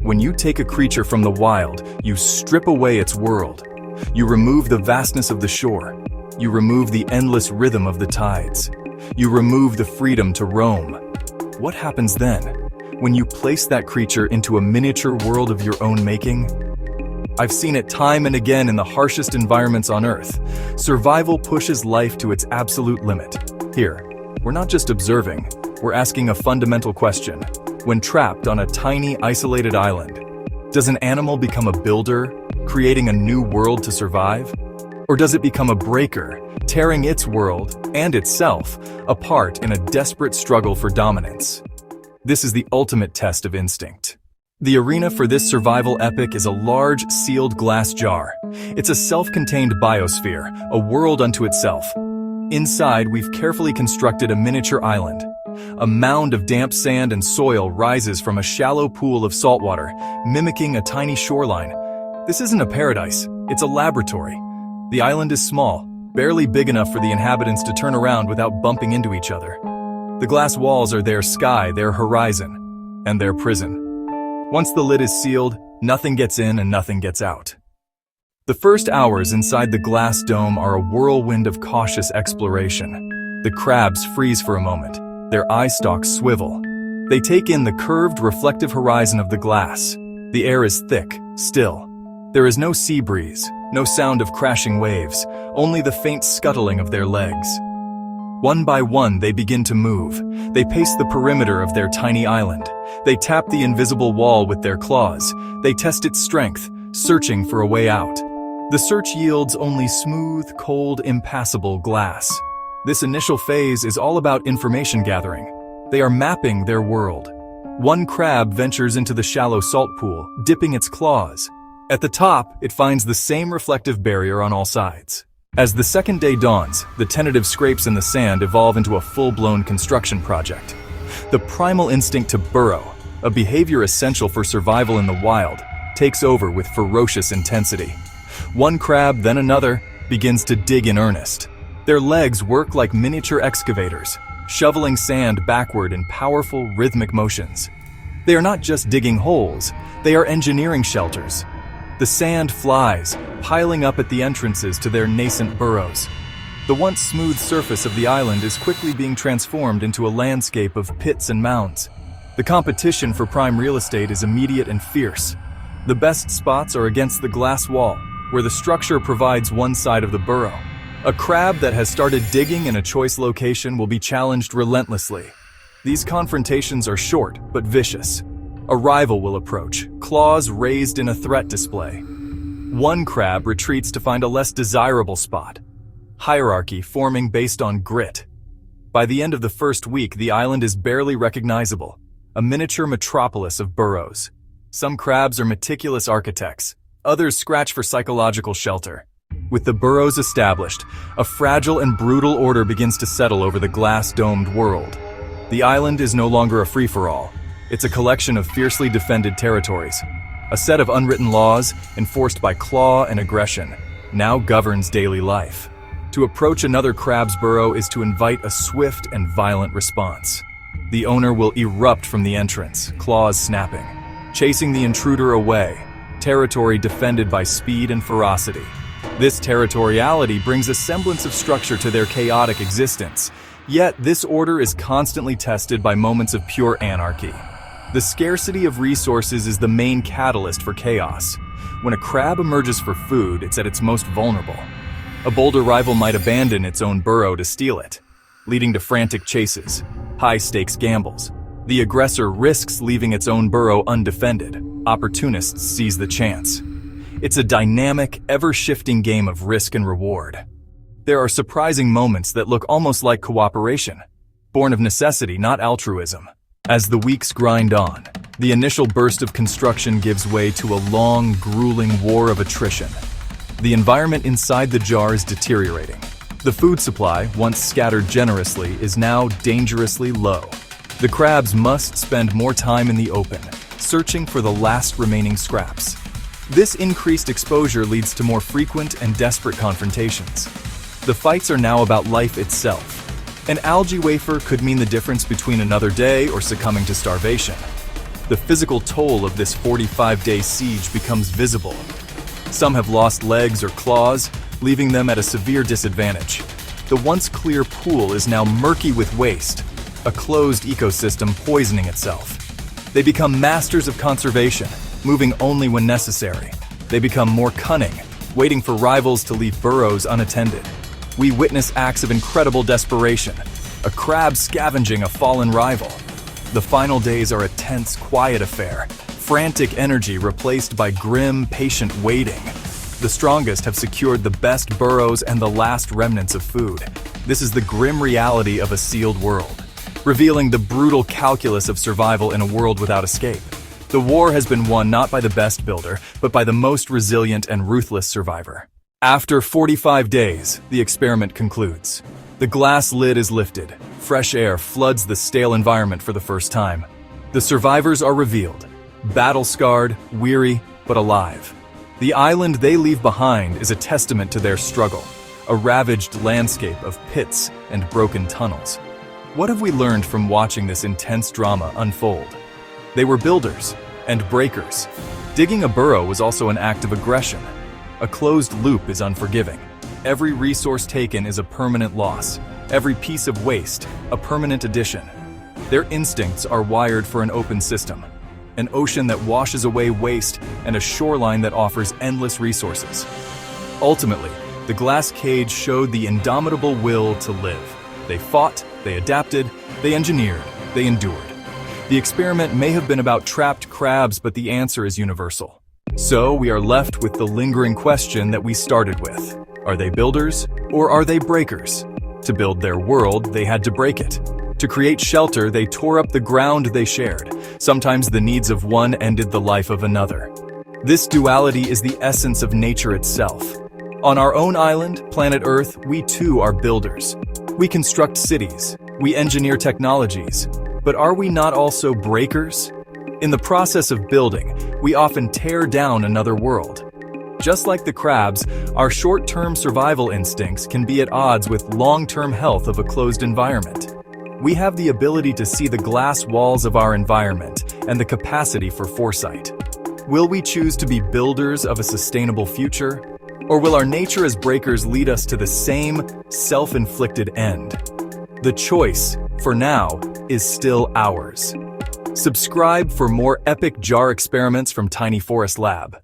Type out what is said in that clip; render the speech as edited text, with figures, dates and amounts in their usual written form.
When you take a creature from the wild, you strip away its world. You remove the vastness of the shore. You remove the endless rhythm of the tides. You remove the freedom to roam. What happens then, when you place that creature into a miniature world of your own making? I've seen it time and again in the harshest environments on Earth. Survival pushes life to its absolute limit. Here, we're not just observing, we're asking a fundamental question. When trapped on a tiny, isolated island, does an animal become a builder, creating a new world to survive? Or does it become a breaker, tearing its world and itself apart in a desperate struggle for dominance? This is the ultimate test of instinct. The arena for this survival epic is a large, sealed glass jar. It's a self-contained biosphere, a world unto itself. Inside, we've carefully constructed a miniature island. A mound of damp sand and soil rises from a shallow pool of saltwater, mimicking a tiny shoreline. This isn't a paradise, it's a laboratory. The island is small, barely big enough for the inhabitants to turn around without bumping into each other. The glass walls are their sky, their horizon, and their prison. Once the lid is sealed, nothing gets in and nothing gets out. The first hours inside the glass dome are a whirlwind of cautious exploration. The crabs freeze for a moment. Their eye stalks swivel. They take in the curved, reflective horizon of the glass. The air is thick, still. There is no sea breeze, no sound of crashing waves, only the faint scuttling of their legs. One by one, they begin to move. They pace the perimeter of their tiny island. They tap the invisible wall with their claws. They test its strength, searching for a way out. The search yields only smooth, cold, impassable glass. This initial phase is all about information gathering. They are mapping their world. One crab ventures into the shallow salt pool, dipping its claws. At the top, it finds the same reflective barrier on all sides. As the second day dawns, the tentative scrapes in the sand evolve into a full-blown construction project. The primal instinct to burrow, a behavior essential for survival in the wild, takes over with ferocious intensity. One crab, then another, begins to dig in earnest. Their legs work like miniature excavators, shoveling sand backward in powerful, rhythmic motions. They are not just digging holes, they are engineering shelters. The sand flies, piling up at the entrances to their nascent burrows. The once smooth surface of the island is quickly being transformed into a landscape of pits and mounds. The competition for prime real estate is immediate and fierce. The best spots are against the glass wall, where the structure provides one side of the burrow. A crab that has started digging in a choice location will be challenged relentlessly. These confrontations are short but vicious. A rival will approach, claws raised in a threat display. One crab retreats to find a less desirable spot. Hierarchy forming based on grit. By the end of the first week, the island is barely recognizable, a miniature metropolis of burrows. Some crabs are meticulous architects, others scratch for psychological shelter. With the burrows established, a fragile and brutal order begins to settle over the glass-domed world. The island is no longer a free-for-all. It's a collection of fiercely defended territories. A set of unwritten laws, enforced by claw and aggression, now governs daily life. To approach another crab's burrow is to invite a swift and violent response. The owner will erupt from the entrance, claws snapping, chasing the intruder away, territory defended by speed and ferocity. This territoriality brings a semblance of structure to their chaotic existence, yet this order is constantly tested by moments of pure anarchy. The scarcity of resources is the main catalyst for chaos. When a crab emerges for food, it's at its most vulnerable. A bolder rival might abandon its own burrow to steal it, leading to frantic chases, high-stakes gambles. The aggressor risks leaving its own burrow undefended. Opportunists seize the chance. It's a dynamic, ever-shifting game of risk and reward. There are surprising moments that look almost like cooperation, born of necessity, not altruism. As the weeks grind on, the initial burst of construction gives way to a long, grueling war of attrition. The environment inside the jar is deteriorating. The food supply, once scattered generously, is now dangerously low. The crabs must spend more time in the open, searching for the last remaining scraps. This increased exposure leads to more frequent and desperate confrontations. The fights are now about life itself. An algae wafer could mean the difference between another day or succumbing to starvation. The physical toll of this 45-day siege becomes visible. Some have lost legs or claws, leaving them at a severe disadvantage. The once clear pool is now murky with waste, a closed ecosystem poisoning itself. They become masters of conservation, moving only when necessary. They become more cunning, waiting for rivals to leave burrows unattended. We witness acts of incredible desperation, a crab scavenging a fallen rival. The final days are a tense, quiet affair, frantic energy replaced by grim, patient waiting. The strongest have secured the best burrows and the last remnants of food. This is the grim reality of a sealed world, revealing the brutal calculus of survival in a world without escape. The war has been won not by the best builder, but by the most resilient and ruthless survivor. After 45 days, the experiment concludes. The glass lid is lifted. Fresh air floods the stale environment for the first time. The survivors are revealed, battle-scarred, weary, but alive. The island they leave behind is a testament to their struggle, a ravaged landscape of pits and broken tunnels. What have we learned from watching this intense drama unfold? They were builders and breakers. Digging a burrow was also an act of aggression. A closed loop is unforgiving. Every resource taken is a permanent loss. Every piece of waste, a permanent addition. Their instincts are wired for an open system, an ocean that washes away waste and a shoreline that offers endless resources. Ultimately, the glass cage showed the indomitable will to live. They fought, they adapted, they engineered, they endured. The experiment may have been about trapped crabs, but the answer is universal. So we are left with the lingering question that we started with. Are they builders or are they breakers? To build their world, they had to break it. To create shelter, they tore up the ground they shared. Sometimes the needs of one ended the life of another. This duality is the essence of nature itself. On our own island, planet Earth, we too are builders. We construct cities, we engineer technologies, but are we not also breakers? In the process of building, we often tear down another world. Just like the crabs, our short-term survival instincts can be at odds with long-term health of a closed environment. We have the ability to see the glass walls of our environment and the capacity for foresight. Will we choose to be builders of a sustainable future? Or will our nature as breakers lead us to the same self-inflicted end? The choice, for now, is still ours. Subscribe for more epic jar experiments from Tiny Forest Lab.